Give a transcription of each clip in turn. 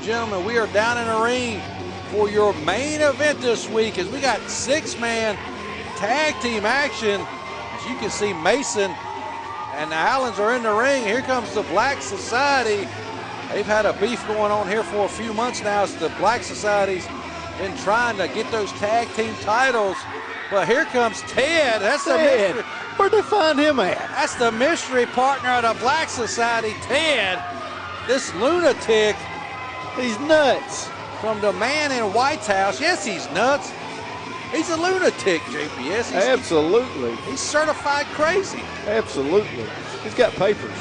Gentlemen, we are down in the ring for your main event this week as we got 6-man tag team action. As you can see, Mason and the Allens are in the ring. Here comes the Black Society. They've had a beef going on here for a few months now as the Black Society's been trying to get those tag team titles. But here comes Ted. That's the mystery. Where'd they find him at? That's the mystery partner of the Black Society, Ted. This lunatic. He's nuts. From the man in White's house. Yes, he's nuts. He's a lunatic, JPS. Absolutely. He's certified crazy. Absolutely. He's got papers.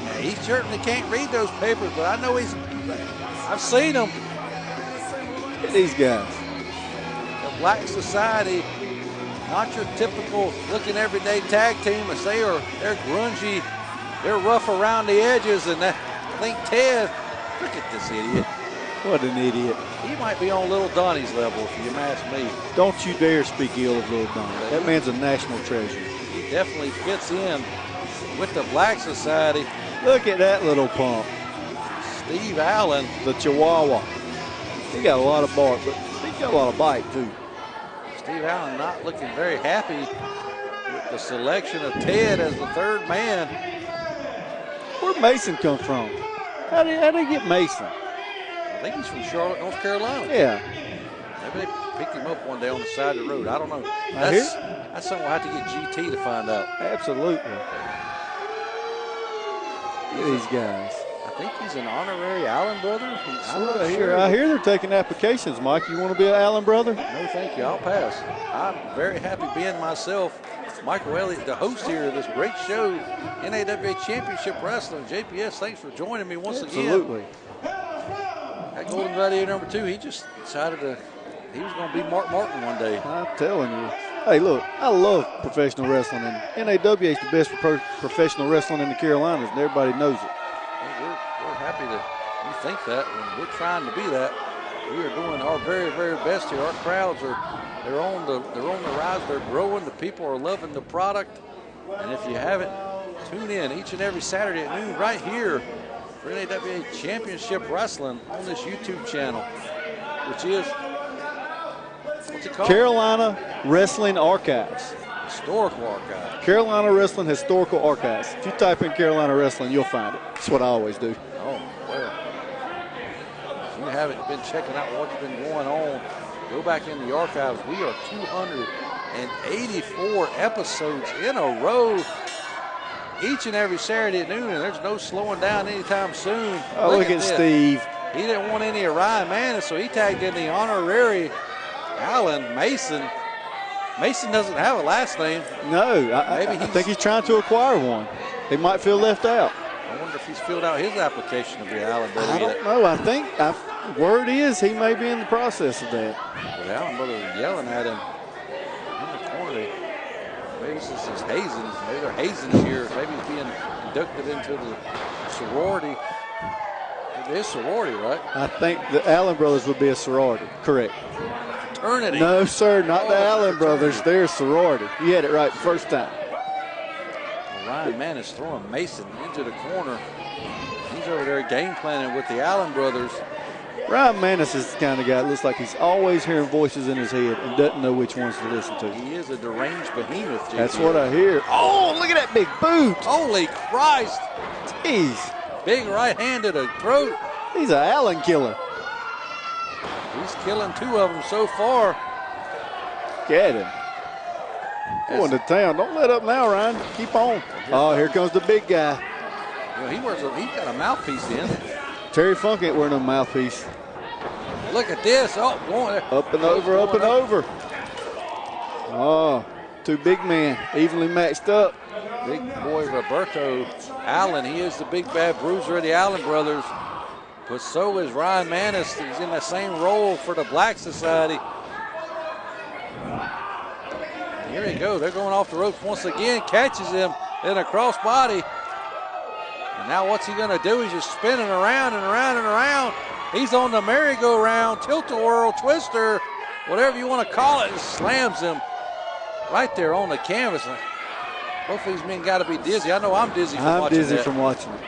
Yeah, he certainly can't read those papers, but I know I've seen him. Look at these guys. The Black Society, not your typical looking everyday tag team. As they're grungy, they're rough around the edges, and I think Ted, look at this idiot. What an idiot. He might be on Little Donnie's level, if you ask me. Don't you dare speak ill of Little Donnie. That man's a national treasure. He definitely fits in with the Black Society. Look at that little pump. Steve Allen. The Chihuahua. He got a lot of bark, but he's got a lot of bite, too. Steve Allen not looking very happy with the selection of Ted as the third man. Where'd Mason come from? How'd they get Mason? I think he's from Charlotte, North Carolina. Yeah. Maybe they picked him up one day on the side of the road. I don't know. That's something we'll have to get GT to find out. Absolutely. Look at these guys. I think he's an honorary Allen brother. I hear they're taking applications, Mike. You want to be an Allen brother? No, thank you. I'll pass. I'm very happy being myself. Michael Elliott, the host here of this great show, NAWA Championship Wrestling. JPS, thanks for joining me once again. Absolutely. That Golden Gladiator #2, he just decided he was going to be Mark Martin one day. I'm telling you. Hey, look, I love professional wrestling, and NAWA is the best professional wrestling in the Carolinas, and everybody knows it. Well, we're happy that you think that, and we're trying to be that. We are doing our very, very best here. Our crowds they're on the rise. They're growing. The people are loving the product. And if you haven't, tune in each and every Saturday at noon right here for NAWA Championship Wrestling on this YouTube channel, which is, what's it called? Carolina Wrestling Archives. Historical Archive. Carolina Wrestling Historical Archives. If you type in Carolina Wrestling, you'll find it. That's what I always do. Oh, well. If you haven't been checking out what's been going on, go back in the archives. We are 284 episodes in a row each and every Saturday at noon, and there's no slowing down anytime soon. Oh, look at Steve. He didn't want any of Ryan Manis, so he tagged in the honorary Allen Mason. Mason doesn't have a last name. No, I think he's trying to acquire one. He might feel left out. I wonder if he's filled out his application to be Allen brother I don't know. I think word is he may be in the process of that. But Allen brothers are yelling at him in the corner. Maybe this is hazing. Maybe they're hazing here. Maybe he's being inducted into the sorority. It is sorority, right? I think the Allen brothers would be a sorority. Correct. Fraternity. No, sir, not the Allen brothers. They're a sorority. You had it right the first time. Well, Ryan Manis throwing Mason into the corner. He's over there game planning with the Allen brothers. Ryan Manis is the kind of guy that looks like he's always hearing voices in his head and doesn't know which ones to listen to. He is a deranged behemoth, JP. That's what I hear. Oh, look at that big boot. Holy Christ. Jeez. Big right hand to the throat. He's an Allen killer. He's killing 2 of them so far. Get him. Going to town. Don't let up now, Ryan. Keep on. Oh, here comes the big guy. Well, he's got a mouthpiece in. Terry Funk ain't wearing no mouthpiece. Look at this. Oh, going up and over, up and over. Oh, 2 big men, evenly matched up. Big boy Roberto Allen. He is the big bad bruiser of the Allen brothers. But so is Ryan Manis. He's in the same role for the Black Society. And here they go. They're going off the ropes once again. Catches him in a crossbody. And now what's he going to do? He's just spinning around and around and around. He's on the merry-go-round, tilt-a-whirl, twister, whatever you want to call it, and slams him right there on the canvas. Both of these men got to be dizzy. I know I'm dizzy from watching that. I'm dizzy from watching it.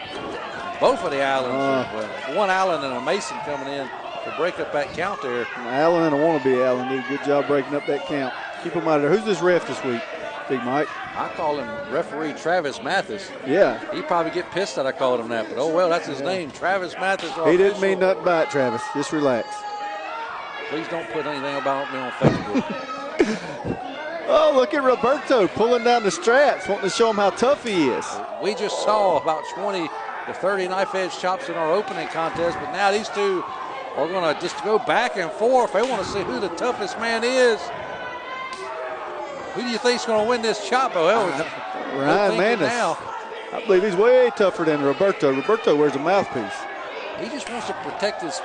Both of the Allens, one Allen and a Mason coming in to break up that count there. An Allen and a wannabe Allen did a good job breaking up that count. Keep them out of there. Who's this ref this week, Big Mike? I call him referee Travis Mathis. Yeah. He'd probably get pissed that I called him that, but oh well, that's his name, Travis Mathis. He didn't mean nothing by it, Travis. Just relax. Please don't put anything about me on Facebook. Oh, look at Roberto pulling down the straps, wanting to show him how tough he is. We just saw about 20 to 30 knife edge chops in our opening contest, but now these two are going to just go back and forth. They want to see who the toughest man is. Who do you think is going to win this chop? Ryan Manis. Now. I believe he's way tougher than Roberto. Roberto wears a mouthpiece. He just wants to protect his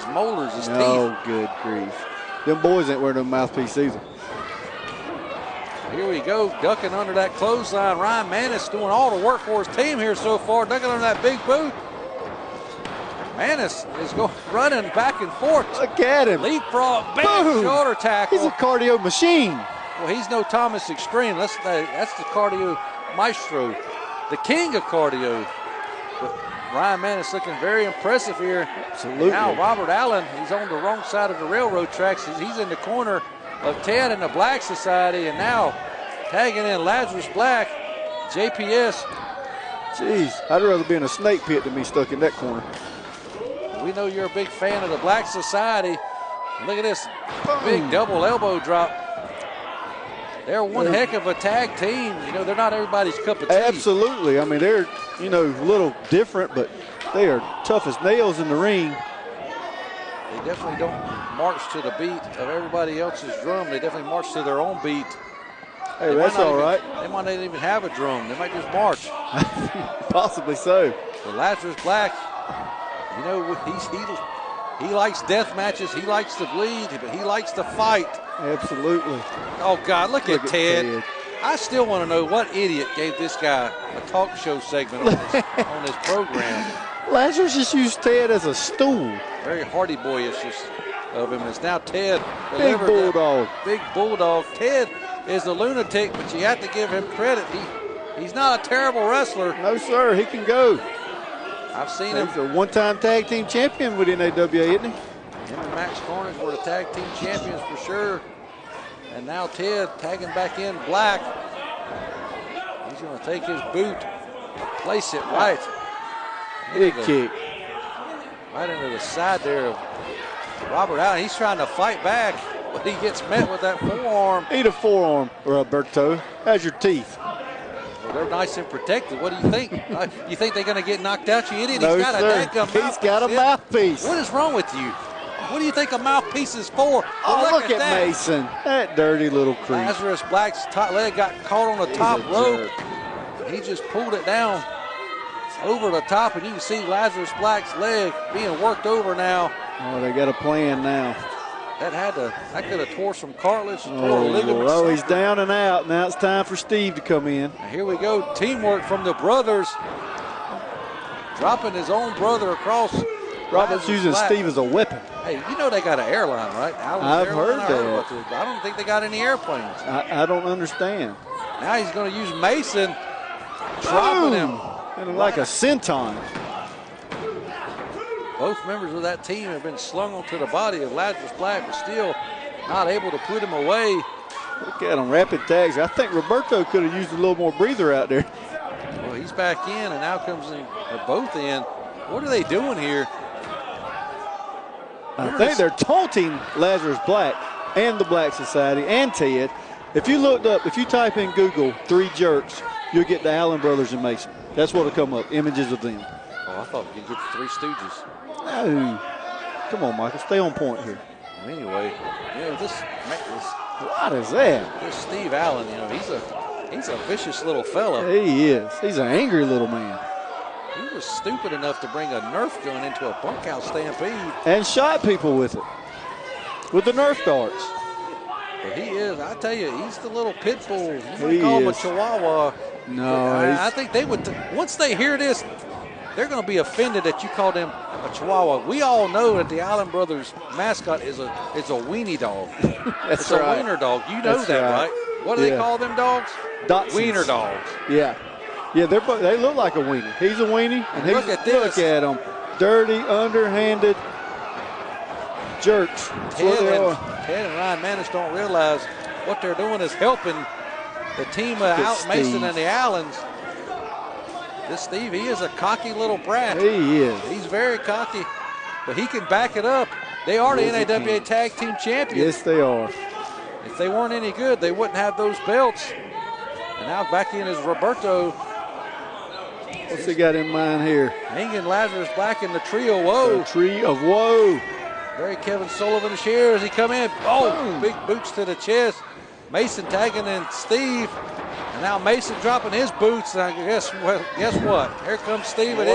molars, his teeth. Oh, good grief. Them boys ain't wearing no mouthpiece either. Here we go, ducking under that clothesline. Ryan Manis doing all the work for his team here so far, ducking under that big boot. Manis is running back and forth. Look at him. Leapfrog, big shoulder tackle. He's a cardio machine. Well, he's no Thomas Extreme. That's the cardio maestro, the king of cardio. But Ryan Manis looking very impressive here. Absolutely. Now Robert Allen, he's on the wrong side of the railroad tracks. He's in the corner of Ted and the Black Society, and now tagging in Lazarus Black, JPS. Jeez, I'd rather be in a snake pit than be stuck in that corner. We know you're a big fan of the Black Society. Look at this big double elbow drop. They're one heck of a tag team. You know, they're not everybody's cup of tea. Absolutely. I mean, they're, a little different, but they are tough as nails in the ring. They definitely don't march to the beat of everybody else's drum. They definitely march to their own beat. Hey, that's all right. They might not even have a drum. They might just march. Possibly so. But Lazarus Black, he likes death matches. He likes to bleed, but he likes to fight. Absolutely. Oh, God, look at Ted. I still want to know what idiot gave this guy a talk show segment on this program. Lazarus just used Ted as a stool. Very Hardy Boyish of him. It's now Ted. Big bulldog. Big bulldog. Ted is a lunatic, but you have to give him credit. He's not a terrible wrestler. No, sir. He can go. I've seen him. He's a one-time tag team champion with NAWA, isn't he? Him and Max Carnage were the tag team champions for sure. And now Ted tagging back in Black. He's going to take his boot, place it right. Big kick. Right into the side there of Robert Allen. He's trying to fight back, but he gets met with that forearm. Eat a forearm, Roberto. How's your teeth? Well, they're nice and protected. What do you think? You think they're going to get knocked out, you idiot? No, He's got He's got a mouthpiece. What is wrong with you? What do you think a mouthpiece is for? Well, oh, look at that. Mason. That dirty little creep. Lazarus Black's top leg got caught on the top rope. He just pulled it down over the top, and you can see Lazarus Black's leg being worked over now. Oh, they got a plan now. That could have tore some cartilage, tore a ligament. Oh, he's down and out. Now it's time for Steve to come in. And here we go. Teamwork from the brothers. Dropping his own brother across. Robert's using Black. Steve as a weapon. Hey, you know they got an airline, right? I've heard that. I don't think they got any airplanes. I don't understand. Now he's going to use Mason, dropping him. And like a senton. Both members of that team have been slung onto the body of Lazarus Black, but still not able to put him away. Look at him, rapid tags. I think Roberto could have used a little more breather out there. Well, he's back in, and now comes in. They're both in. What are they doing here? I think they're taunting Lazarus Black and the Black Society and Ted. If you type in Google 3 jerks, you'll get the Allen brothers and Mason. That's what'll come up, images of them. Oh, I thought you'd get the 3 Stooges. No. Come on, Michael, stay on point here. Well, anyway, this what is that? This Steve Allen, he's a vicious little fella. He is. He's an angry little man. He was stupid enough to bring a Nerf gun into a bunkhouse stampede. And shot people with it. With the Nerf darts. But he is, I tell you, he's the little pit bull. You might call him a chihuahua. No. I think they would, once they hear this, they're going to be offended that you called him a chihuahua. We all know that the Allen Brothers mascot is a weenie dog. It's a wiener dog. You know that, right? What do they call them dogs? Dachshunds. Wiener dogs. Yeah. Yeah, they look like a weenie. He's a weenie, and look at this. Look at him. Dirty, underhanded jerks. Ted and Ryan Manis don't realize what they're doing is helping the team out Mason and the Allens. This Steve, he is a cocky little brat. He is. He's very cocky, but he can back it up. They are the NAWA Tag Team Champions. Yes, they are. If they weren't any good, they wouldn't have those belts. And now back in is Roberto. What's he got in mind here? Hanging Lazarus Black in the trio. Whoa. The tree of woe. Very Kevin Sullivan here as he come in. Oh, big boots to the chest. Mason tagging in Steve. And now Mason dropping his boots. And I guess what? Here comes Steve with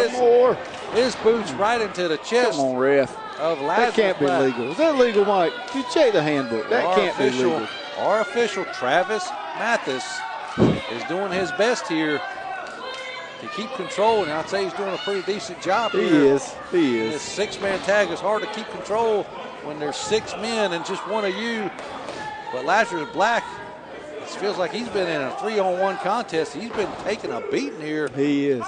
his boots right into the chest. Come on, ref. Of Lazarus That can't be Black. legal. Is that legal, Mike? You check the handbook. That can't be legal. Our official, Travis Mathis, is doing his best here to keep control, and I'd say he's doing a pretty decent job here. He is. This six-man tag is hard to keep control when there's 6 men and just one of you. But Lazarus Black, it feels like he's been in a 3-on-1 contest. He's been taking a beating here. He is.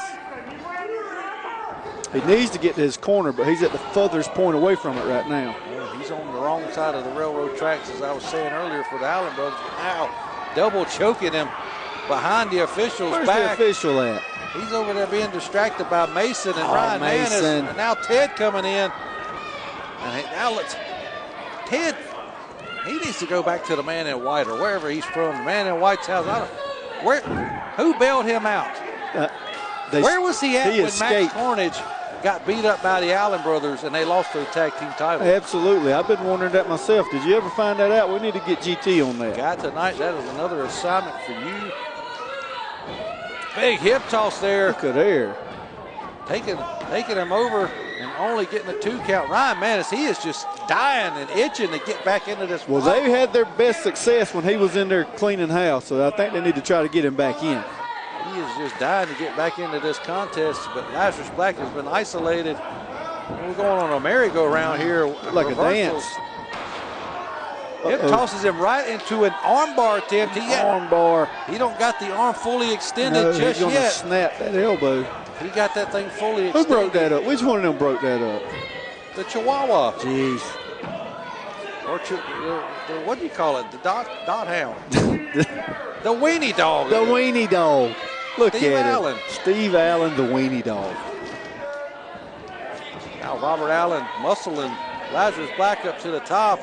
He needs to get to his corner, but he's at the furthest point away from it right now. Yeah, he's on the wrong side of the railroad tracks, as I was saying earlier, for the Allen brothers. Now double choking him behind the official's Where's back. the official at? He's over there being distracted by Mason and Ryan Manis. Mason. And now Ted coming in. And now Ted, he needs to go back to the man in white or wherever he's from. The man in white's house. Who bailed him out? Where was he at when escaped. Max Carnage got beat up by the Allen brothers and they lost their tag team title? Absolutely. I've been wondering that myself. Did you ever find that out? We need to get GT on that. Got tonight. That is another assignment for you. Big hip toss there. Look at there. Taking him over and only getting a 2 count. Ryan Manis, he is just dying and itching to get back into this. Well, they had their best success when he was in there cleaning house, so I think they need to try to get him back in. He is just dying to get back into this contest, but Lazarus Black has been isolated. We're going on a merry-go-round here. Like reversals. a dance. Hip tosses him right into an armbar attempt. Armbar. He don't got the arm fully extended just he's gonna yet. snap that elbow. He got that thing fully Who extended. broke that up? Which one of them broke that up? The Chihuahua. Jeez. Or what do you call it? The dot hound. The weenie dog. The weenie dog. Look Steve at Allen. him. Steve Allen, the weenie dog. Now Robert Allen muscling Lazarus Black up to the top.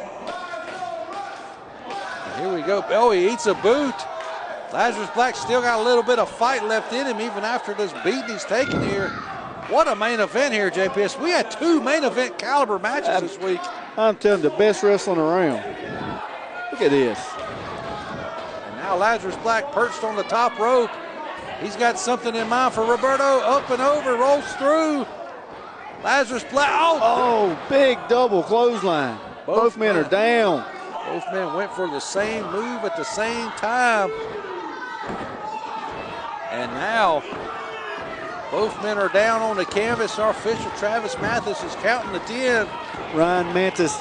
And here we go. Oh, he eats a boot. Lazarus Black still got a little bit of fight left in him even after this beating he's taken here. What a main event here, JPS. We had 2 main event caliber matches this week. I'm telling you, the best wrestling around. Look at this. And now Lazarus Black perched on the top rope. He's got something in mind for Roberto. Up and over, rolls through. Lazarus Black. Oh, big double clothesline. Both men are down. Both men went for the same move at the same time. And now both men are down on the canvas. Our official Travis Mathis is counting the 10. Ryan Mantis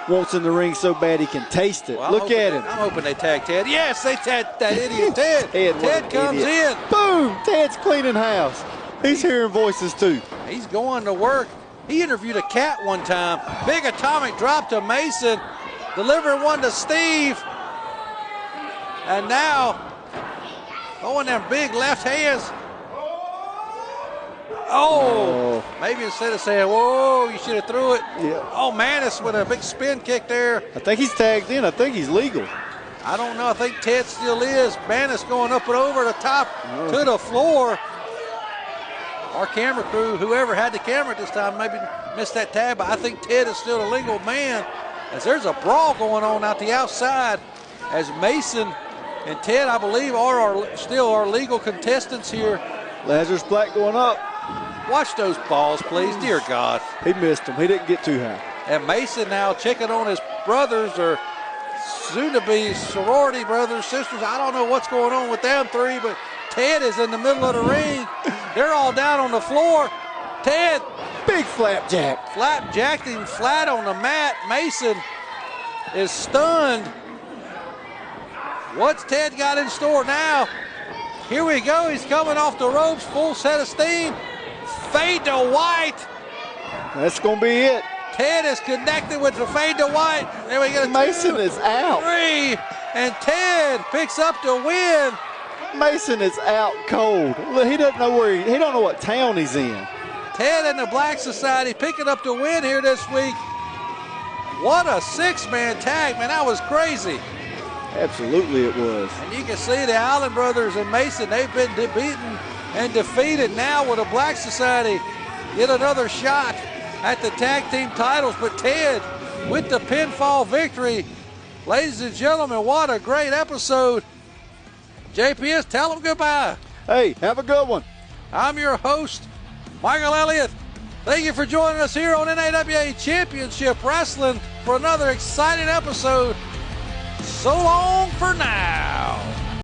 wants in the ring so bad he can taste it. Well, Look at him. I'm hoping they tag Ted. Yes, they tagged that idiot Ted. Ted comes in. Boom, Ted's cleaning house. He's hearing voices too. He's going to work. He interviewed a cat one time. Big atomic drop to Mason. Delivering one to Steve. And now, throwing them big left hands. Oh, maybe instead of saying, whoa, you should have threw it. Yeah. Oh, Manis with a big spin kick there. I think he's tagged in. I think he's legal. I don't know. I think Ted still is. Manis going up and over the top to the floor. Our camera crew, whoever had the camera this time, maybe missed that tag, but I think Ted is still a legal man. As there's a brawl going on out the outside as Mason and Ted, I believe, are still our legal contestants here. Lazarus Black going up. Watch those balls, please. Dear God. He missed him. He didn't get too high. And Mason now checking on his brothers, or soon-to-be sorority brothers, sisters. I don't know what's going on with them 3, but Ted is in the middle of the ring. They're all down on the floor. Ted. Big flapjack. Flapjacked him flat on the mat. Mason is stunned. What's Ted got in store now? Here we go. He's coming off the ropes, full set of steam. Fade to white. That's going to be it. Ted is connected with the fade to white. There we go. Mason is out. 3, and Ted picks up the win. Mason is out cold. Look, he doesn't know where he don't know what town he's in. Ted and the Black Society picking up the win here this week. What a 6-man tag, man. That was crazy. Absolutely it was. And you can see the Allen brothers and Mason, they've been beaten and defeated. Now with the Black Society get another shot at the tag team titles. But Ted with the pinfall victory. Ladies and gentlemen, what a great episode. JPS, tell them goodbye. Hey, have a good one. I'm your host, Michael Elliott. Thank you for joining us here on NAWA Championship Wrestling for another exciting episode. So long for now.